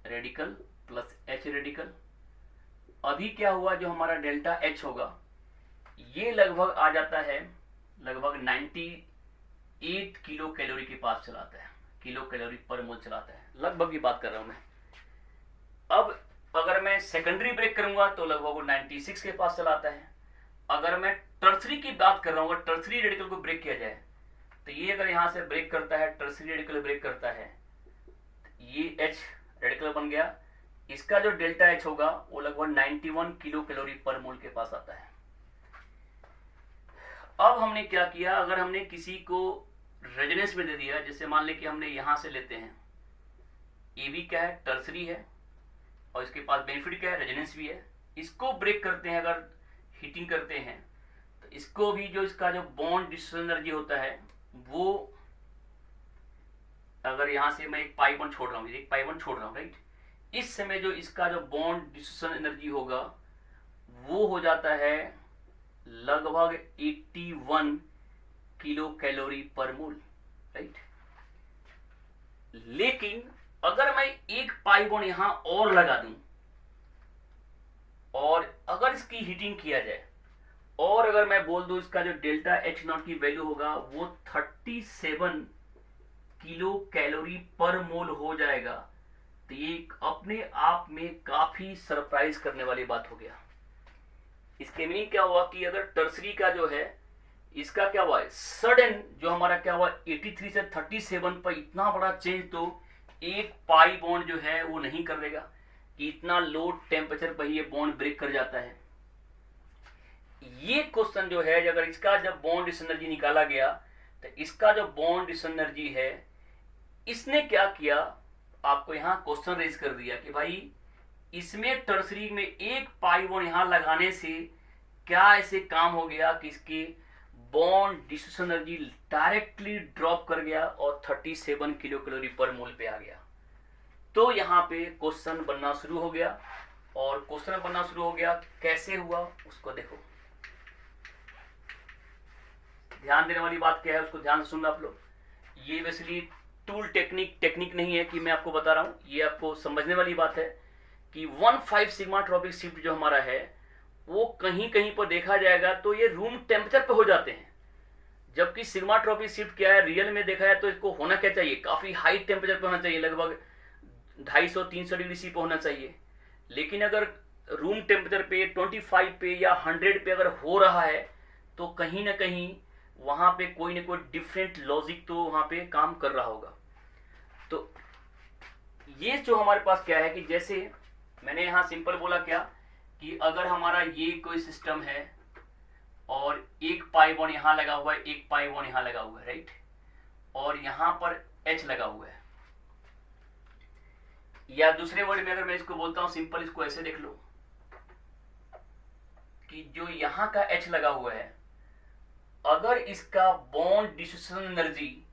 radical plus H radical. अभी क्या हुआ, जो हमारा डेल्टा H होगा ये लगभग आ जाता है, लगभग 98 किलो कैलोरी के पास चलाता है, किलो कैलोरी पर मोल चलाता है, लगभग की बात कर रहा हूं मैं। अब अगर मैं सेकेंडरी ब्रेक करूंगा तो लगभग वो 96 के पास चलाता है। अगर मैं टर्सरी की बात कर रहा हूँ, अगर टर्सरी रेडिकल को ब्रेक किया जाए तो ये अगर यहां से ब्रेक करता है, टर्सरी रेडिकल ब्रेक करता है, ये H रेडिकल बन गया, इसका जो डेल्टा H होगा वो लगभग 91 किलो कैलोरी पर मोल के पास आता है। अब हमने क्या किया, अगर हमने किसी को रेजोनेंस में दे दिया, जैसे मान ले कि हमने यहां से लेते हैं, ये भी क्या है, टर्सरी है, और इसके पास बेनिफिट क्या है, रेजोनेंस भी है। इसको ब्रेक करते हैं अगर हीटिंग करते हैं तो इसको भी जो इसका जो बॉन्ड डिस्ट्रीब्यूशन एनर्जी होता है वो, अगर यहाँ से मैं एक पाई बॉन्ड छोड़ रहा हूँ, एक पाई बॉन्ड छोड़ रहा हूँ, राइट, इस समय जो इसका जो बॉन्ड डिस्ट्रीब्यूशन एनर्जी होगा वो हो जाता है लगभग 81 किलो कैलोरी पर मोल, राइट। लेकिन अगर मैं एक पाई बॉन्ड यहां और लगा दूं और अगर इसकी हीटिंग किया जाए और अगर मैं बोल दूं इसका जो डेल्टा एच नॉट की वैल्यू होगा वो 37 किलो कैलोरी पर मोल हो जाएगा, तो ये अपने आप में काफी सरप्राइज करने वाली बात हो गया। इसके मीनिंग क्या हुआ कि अगर टर्सरी का जो है इसका क्या हुआ है, सडन जो हमारा क्या हुआ 83 से 37 पर इतना बड़ा चेंज तो एक पाई बॉन्ड जो है वो नहीं कर देगा कि इतना लो टेम्परेचर पर ये बॉन्ड ब्रेक कर जाता है। ये क्वेश्चन जो है, अगर इसका जब बॉन्ड एनर्जी निकाला गया तो इसका जो बॉन्ड एनर्जी है इसने क्या किया, आपको यहां क्वेश्चन रेज कर दिया कि भाई इसमें टर्सरी में एक पाई बॉन्ड यहां लगाने से क्या ऐसे काम हो गया कि इसके bond distribution energy directly drop कर गया और 37 किलो कैलोरी पर मोल पे आ गया। तो यहाँ पे क्वेश्चन बनना शुरू हो गया, और क्वेश्चन बनना शुरू हो गया कैसे हुआ उसको देखो। ध्यान देने वाली बात क्या है उसको ध्यान से सुनना आप लोग। ये बेसिकली टूल टेक्निक नहीं है कि मैं आपको बता रहा हूं, ये आपको समझने वाली बात है कि 1.5 सिग्मा ट्रॉपिक शिफ्ट जो हमारा है वो कहीं कहीं पर देखा जाएगा तो ये रूम टेम्परेचर पे हो जाते हैं, जबकि सिग्मा ट्रॉपिक शिफ्ट क्या है रियल में देखा जाए तो इसको होना क्या चाहिए, काफी हाई टेम्परेचर पे होना चाहिए, लगभग 250-300 डिग्री सी पे होना चाहिए। लेकिन अगर रूम टेम्परेचर पे 25 पे या 100 पे अगर हो रहा है तो कहीं ना कहीं वहां पे कोई ना कोई डिफरेंट लॉजिक तो वहां पे काम कर रहा होगा। तो ये जो हमारे पास क्या है कि जैसे मैंने यहां सिंपल बोला क्या कि अगर हमारा ये कोई सिस्टम है और एक पाई बॉन्ड यहां लगा हुआ है, एक पाई बॉन्ड यहां लगा हुआ है, राइट, और यहां पर H लगा हुआ है, या दूसरे वर्ड में अगर मैं इसको बोलता हूं सिंपल, इसको ऐसे देख लो कि जो यहां का H लगा हुआ है अगर इसका बॉन्ड डिस्ट्रीब्यूशन एनर्जी,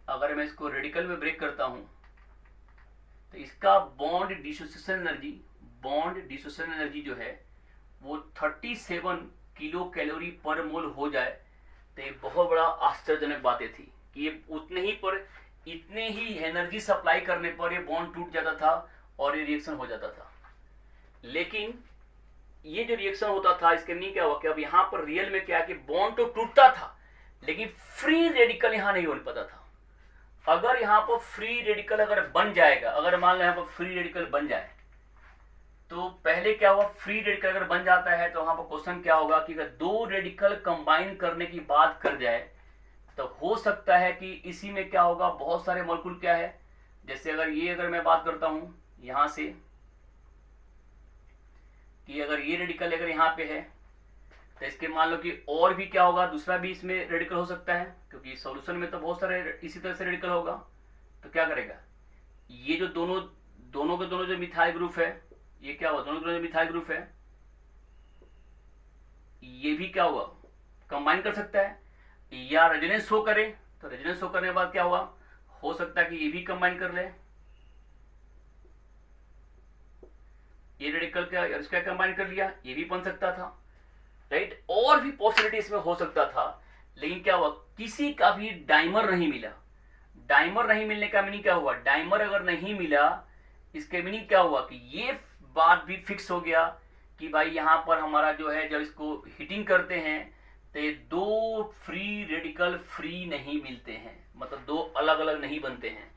अगर मैं इसको रेडिकल में ब्रेक करता हूं तो इसका बॉन्ड डिस्ट्रीब्यूशन एनर्जी जो है वो 37 किलो कैलोरी पर मोल हो जाए तो ये बहुत बड़ा आश्चर्यजनक बातें थी कि ये इतने ही एनर्जी सप्लाई करने पर ये बॉन्ड टूट जाता था और ये रिएक्शन हो जाता था। लेकिन ये जो रिएक्शन होता था इसके नहीं क्या हुआ कि अब यहां पर रियल में क्या है कि बॉन्ड तो टूटता था लेकिन फ्री रेडिकल यहां नहीं बन पाता था। अगर यहां पर फ्री रेडिकल अगर बन जाएगा, अगर मान लो यहां पर फ्री रेडिकल बन जाए तो पहले क्या हुआ, फ्री रेडिकल अगर बन जाता है तो वहां पर क्वेश्चन क्या होगा कि अगर दो रेडिकल कंबाइन करने की बात कर जाए तो हो सकता है कि इसी में क्या होगा, बहुत सारे मॉलिक्यूल क्या है, जैसे अगर मैं बात करता हूं यहां से कि अगर ये रेडिकल अगर यहां पे है तो इसके मान लो कि और भी क्या होगा, दूसरा भी इसमें रेडिकल हो सकता है क्योंकि सॉल्यूशन में तो बहुत सारे इसी तरह से रेडिकल होगा। तो क्या करेगा, ये जो दोनों के दोनों जो मिथाइल ग्रुप है, ये क्या हुआ, दोनों के दोनों मिथाइल ग्रुप है, ये भी क्या हुआ कंबाइन कर सकता है, या रेजोनेंस शो करे तो रेजोनेंस शो करने के बाद क्या हुआ, हो सकता है कि ये भी कंबाइन कर ले, ये रेडिकल क्या इसका कंबाइन कर लिया, ये भी बन सकता था, राइट, और भी पॉसिबिलिटी इसमें हो सकता था। लेकिन क्या हुआ, किसी का भी डाइमर नहीं मिला। डाइमर नहीं मिलने का मीनिंग क्या हुआ, डाइमर अगर नहीं मिला इसके मीनिंग क्या हुआ कि ये बात भी फिक्स हो गया कि भाई यहां पर हमारा जो है जब इसको हीटिंग करते हैं तो ये दो फ्री रेडिकल फ्री नहीं मिलते हैं, मतलब दो अलग अलग नहीं बनते हैं।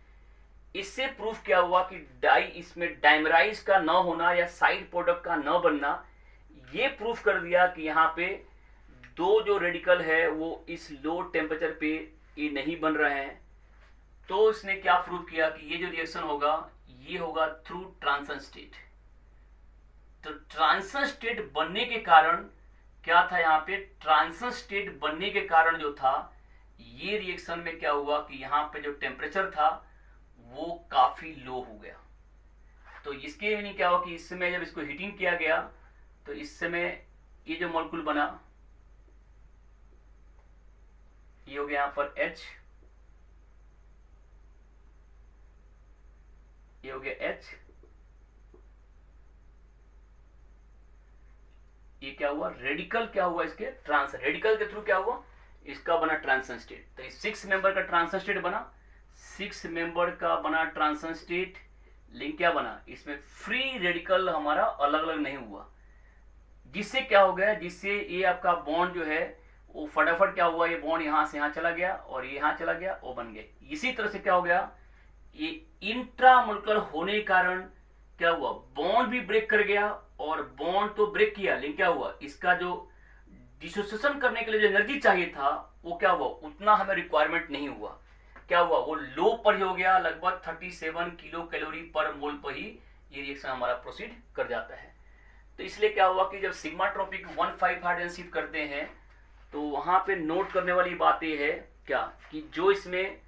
इससे प्रूफ क्या हुआ कि इसमें डाइमराइज का न होना या साइड प्रोडक्ट का न बनना, ये प्रूफ कर दिया कि यहाँ पे दो जो रेडिकल है वो इस लो टेम्परेचर पे ये नहीं बन रहे हैं। तो इसने क्या प्रूफ किया कि ये जो रिएक्शन होगा ये होगा थ्रू ट्रांजिशन स्टेट। तो ट्रांजिशन स्टेट बनने के कारण क्या था, यहाँ पे ट्रांजिशन स्टेट बनने के कारण जो था ये रिएक्शन में क्या हुआ कि यहाँ पे जो टेम्परेचर था काफी लो हो गया। तो इसके मीनिंग क्या हुआ कि इस समय जब इसको हीटिंग किया गया तो इस समय ये जो मॉलिक्यूल बना ये हो गया यहाँ पर H, ये हो गया H, ये क्या हुआ रेडिकल क्या हुआ इसके रेडिकल के थ्रू क्या हुआ इसका बना ट्रांजिशन स्टेट। तो इस 6 मेंबर का ट्रांजिशन स्टेट बना, 6 मेंबर का बना ट्रांजिशन स्टेट, लिंक क्या बना इसमें फ्री रेडिकल हमारा अलग अलग नहीं हुआ, जिससे क्या हो गया जिससे ये आपका बॉन्ड जो है वो फटाफट क्या हुआ ये बॉन्ड यहां से यहां चला गया और ये यहां चला गया वो बन गया। इसी तरह से क्या हो गया ये इंट्रामोलिकुलर होने के कारण क्या हुआ बॉन्ड भी ब्रेक कर गया और बॉन्ड तो ब्रेक किया लेकिन क्या हुआ इसका जो डिसोसिएशन करने के लिए जो एनर्जी चाहिए था वो क्या हुआ उतना हमें रिक्वायरमेंट नहीं हुआ। क्या हुआ वो लो पर ही हो गया, लगभग 37 किलो कैलोरी पर मोल पर ही ये रिएक्शन हमारा प्रोसीड कर जाता है। तो इसलिए क्या हुआ कि जब सिग्मा ट्रॉपिक 1,5 हाइड्रोजन शिफ्ट करते हैं तो वहां पे नोट करने वाली बात ये है क्या कि जो इसमें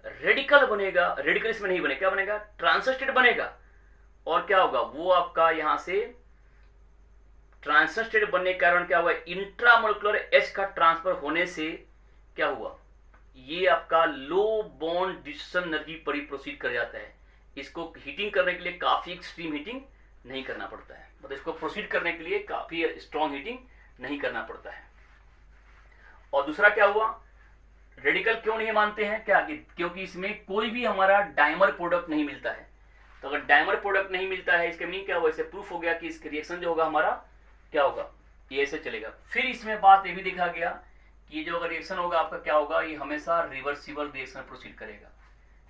रेडिकल बनेगा, रेडिकल इसमें नहीं बनेगा, क्या बनेगा ट्रांजिशन स्टेट बनेगा और क्या होगा वो आपका यहां से ट्रांजिशन स्टेट बनने के कारण क्या हुआ इंट्रामोलिकुलर एच का ट्रांसफर होने से क्या हुआ ये आपका लो बॉन्ड डिस्ट्रीब्यूशन एनर्जी पर ही प्रोसीड कर जाता है। इसको हीटिंग करने के लिए काफी एक्सट्रीम हीटिंग नहीं करना पड़ता है, मतलब इसको प्रोसीड करने के लिए काफी स्ट्रॉन्ग हीटिंग नहीं करना पड़ता है। और दूसरा क्या हुआ रेडिकल क्यों नहीं मानते हैं क्या क्योंकि इसमें कोई भी हमारा डायमर प्रोडक्ट नहीं मिलता है। तो अगर डायमर प्रोडक्ट नहीं मिलता है इसके मीनिंग क्या हुआ इससे प्रूफ हो गया कि इसका रिएक्शन जो होगा हमारा क्या होगा ये ऐसे चलेगा। फिर इसमें बात ये भी देखा गया कि ये जो अगर रिएक्शन होगा आपका क्या होगा ये हमेशा रिवर्सिबल रिएक्शन प्रोसीड करेगा,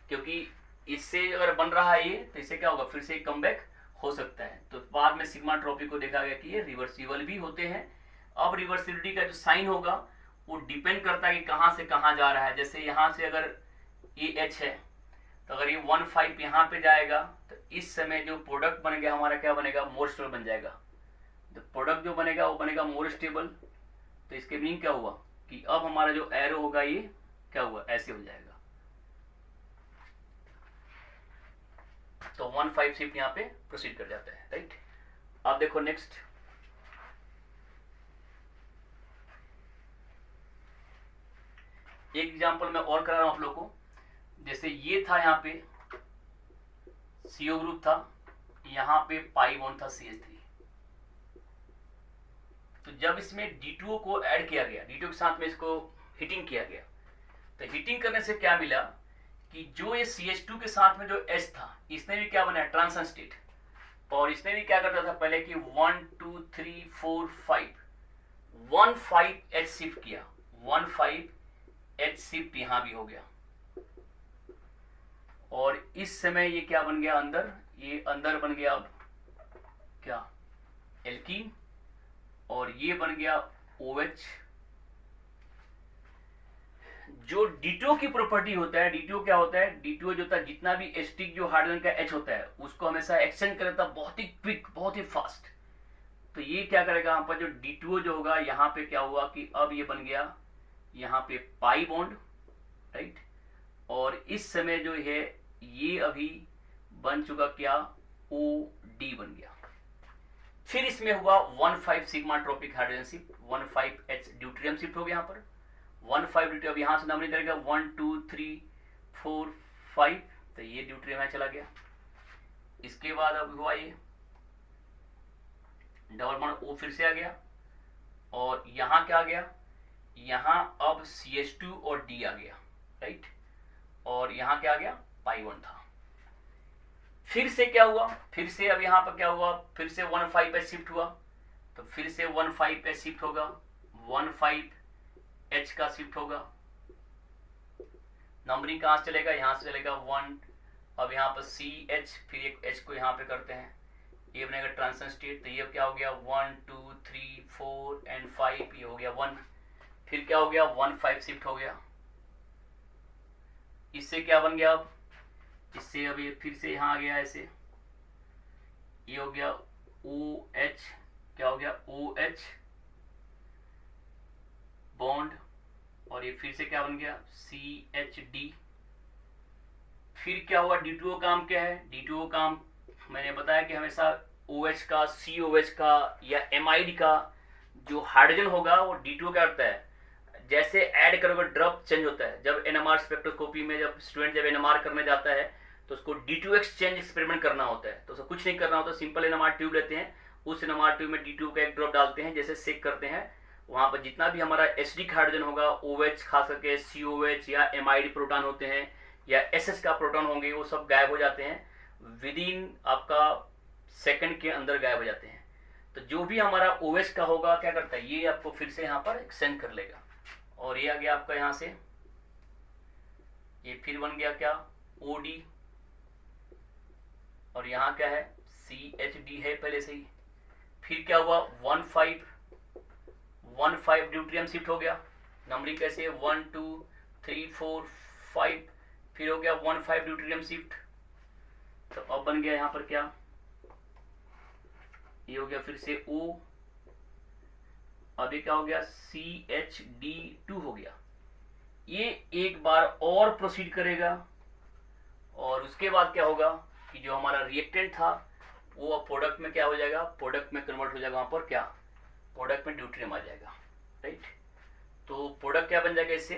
क्योंकि इससे अगर बन रहा है ये तो इससे क्या होगा फिर से कम बैक हो सकता है। तो बाद में सिग्मा ट्रॉपिक को देखा गया कि ये रिवर्सिबल भी होते हैं। अब रिवर्सिबिलिटी का जो साइन होगा वो डिपेंड करता है कि कहाँ से कहाँ जा रहा है। जैसे यहाँ से अगर ये H है तो अगर ये 1,5 यहाँ पे जाएगा तो इस समय जो प्रोडक्ट बन गया हमारा क्या बनेगा मोर स्टेबल बन जाएगा। तो प्रोडक्ट जो बनेगा वो बनेगा मोर स्टेबल। तो इसके मीनिंग क्या हुआ कि अब हमारा जो एरो होगा ये क्या हुआ ऐसे हो जाएगा। तो 1,5 शिफ्ट यहाँ पे प्रोसीड कर जाता है, राइट। अब देखो नेक्स्ट एक एग्जांपल मैं और करा रहा हूं आप लोग को। जैसे ये था यहाँ पे CO ग्रुप था, यहाँ पे पाई बॉन्ड था CH3। तो जब इसमें D2O को ऐड किया गया, D2O के साथ में इसको हीटिंग किया गया, तो हीटिंग करने से क्या मिला कि जो ये CH2 के साथ में जो H था इसने भी क्या बनाया ट्रांजिशन स्टेट, और इसने भी क्या करता था पहले कि 1 2 3 4 5 1,5 H शिफ्ट किया, 1,5 H शिफ्ट यहां भी हो गया। और इस समय ये क्या बन गया अंदर, ये अंदर बन गया अब क्या एल्कीन, और ये बन गया OH। जो D2O की प्रॉपर्टी होता है, D2O क्या होता है, D2O जो होता है जितना भी एस्टिक जो हाइड्रोजन का H होता है उसको हमेशा एक्सचेंज करता है बहुत ही क्विक, बहुत ही फास्ट। तो ये क्या करेगा यहाँ पर जो D2O जो होगा यहाँ पे क्या हुआ कि अब ये बन गया यहाँ पे पाई बॉन्ड, राइट। और इस समय जो है ये अभी बन चुका क्या OD बन गया। फिर इसमें हुआ 1,5 sigmatropic hydrogen shift, 1,5 H deuterium shift हो गया यहाँ पर 1,5 ड्यूटेरियम। अब यहाँ से नंबरिंग करेगा 1 2 3 4 5, तो ये ड्यूटेरियम यहाँ चला गया। इसके बाद अब हुआ ये डबल बॉन्ड O फिर से आ गया, और यहाँ क्या आ गया, यहाँ अब CH2 और D आ गया, राइट। और यहाँ क्या आ गया पाई बॉन्ड था। फिर से क्या हुआ, फिर से अब यहाँ पर क्या हुआ, फिर से 1,5 H शिफ्ट हुआ, तो फिर से 1,5 H शिफ्ट होगा, 1,5 H का शिफ्ट होगा। नंबरिंग कहाँ से चलेगा, यहाँ से चलेगा 1। अब यहाँ पर CH, फिर एक H को यहाँ पे करते हैं, ये बनेगा ट्रांजिशन स्टेट। तो ये क्या हो गया 1 2 3 4 एंड 5, ये हो गया 1। फिर क्या हो गया 1,5 शिफ्ट हो गया। इससे क्या बन गया, अब इससे अब ये फिर से यहाँ आ गया ऐसे, ये हो गया OH, क्या हो गया OH बॉन्ड, और ये फिर से क्या बन गया CHD। फिर क्या हुआ, D2O काम क्या है, D2O काम मैंने बताया कि हमेशा OH का, COH का या एमाइड का जो हाइड्रोजन होगा वो D2O क्या करता है, जैसे ऐड करोगे ड्रॉप चेंज होता है। जब NMR स्पेक्ट्रोस्कोपी में जब स्टूडेंट जब NMR करने जाता है तो उसको D2 एक्सचेंज एक्सपेरिमेंट करना होता है, तो उसको कुछ नहीं करना होता, सिंपल NMR ट्यूब लेते हैं, उस NMR ट्यूब में D2 का एक ड्रॉप डालते हैं, जैसे सेक करते हैं, वहाँ पर जितना भी हमारा एसिडिक हाइड्रोजन होगा, OH खास करके COH या एमाइड प्रोटॉन होते हैं या SS का प्रोटॉन होंगे, वो सब गायब हो जाते हैं, विद इन आपका सेकंड के अंदर गायब हो जाते हैं। तो जो भी हमारा OH का होगा क्या करता है, ये आपको फिर से यहाँ पर एक्सचेंज कर लेगा, और ये आ गया आपका यहाँ से, ये फिर बन गया क्या OD, और यहाँ क्या है CHD है पहले से ही। फिर क्या हुआ 1,5 ड्यूटेरियम शिफ्ट हो गया, नंबरिंग कैसे 1 2 3 4 5, फिर हो गया 1,5 ड्यूटेरियम शिफ्ट। तो अब बन गया यहाँ पर क्या, ये हो गया फिर से O, अभी क्या हो गया CHD2 हो गया। ये एक बार और प्रोसीड करेगा, और उसके बाद क्या होगा कि जो हमारा रिएक्टेंट था वो अब प्रोडक्ट में क्या हो जाएगा, प्रोडक्ट में कन्वर्ट हो जाएगा, वहां पर क्या प्रोडक्ट में ड्यूटेरियम आ जाएगा, राइट। तो प्रोडक्ट क्या बन जाएगा इससे,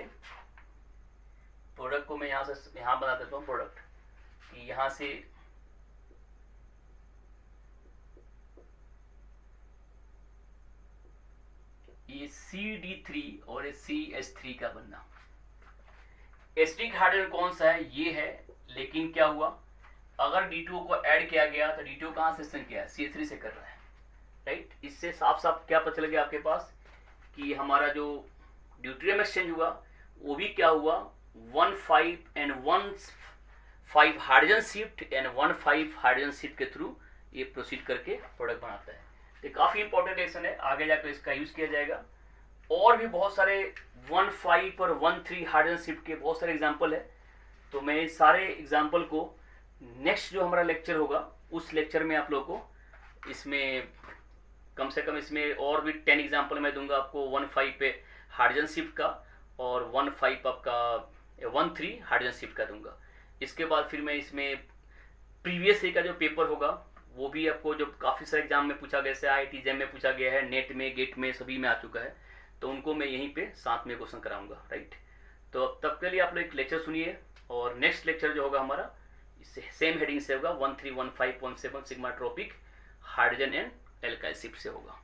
प्रोडक्ट को मैं यहाँ से यहाँ बना देता हूँ प्रोडक्ट, कि यहाँ से ये CD3 और ये CH3 का बनना। एसिडिक हाइड्रोजन कौन सा है, ये है, लेकिन क्या हुआ अगर D2O को ऐड किया गया तो D2O कहाँ से सेंड किया है, CH3 से कर रहा है, राइट। इससे साफ साफ क्या पता चल गया आपके पास कि हमारा जो ड्यूटेरियम एक्सचेंज हुआ वो भी क्या हुआ 1,5 and 1,5 hydrogen shift and 1,5 hydrogen shift के थ्रू ये प्रोसीड करके प्रोडक्ट बनाता है। तो काफी इंपॉर्टेंट रिएक्शन है, आगे जाकर इसका यूज किया जाएगा। और भी बहुत सारे 1,5 और 1,3 हाइड्रोजन शिफ्ट के बहुत सारे एग्जांपल है, तो मैं इस सारे एग्जांपल को नेक्स्ट जो हमारा लेक्चर होगा उस लेक्चर में आप लोगों को इसमें कम से कम इसमें और भी 10 एग्जांपल मैं दूंगा आपको 1,5 पे हाइड्रोजन शिफ्ट का, और 1,5 आपका 1,3 हाइड्रोजन शिफ्ट का दूंगा। इसके बाद फिर मैं इसमें प्रीवियस ईयर का जो पेपर होगा वो भी आपको, जो काफ़ी सारे एग्जाम में पूछा गया, जैसे IIT JEM में पूछा गया है, नेट में गेट में सभी में आ चुका है, तो उनको मैं यहीं पे साथ में क्वेश्चन कराऊंगा, राइट। तो तब के लिए आप लोग एक लेक्चर सुनिए, और नेक्स्ट लेक्चर जो होगा हमारा सेम हेडिंग से होगा 1,315.7 sigmatropic hydrogen and alkyl shift से होगा।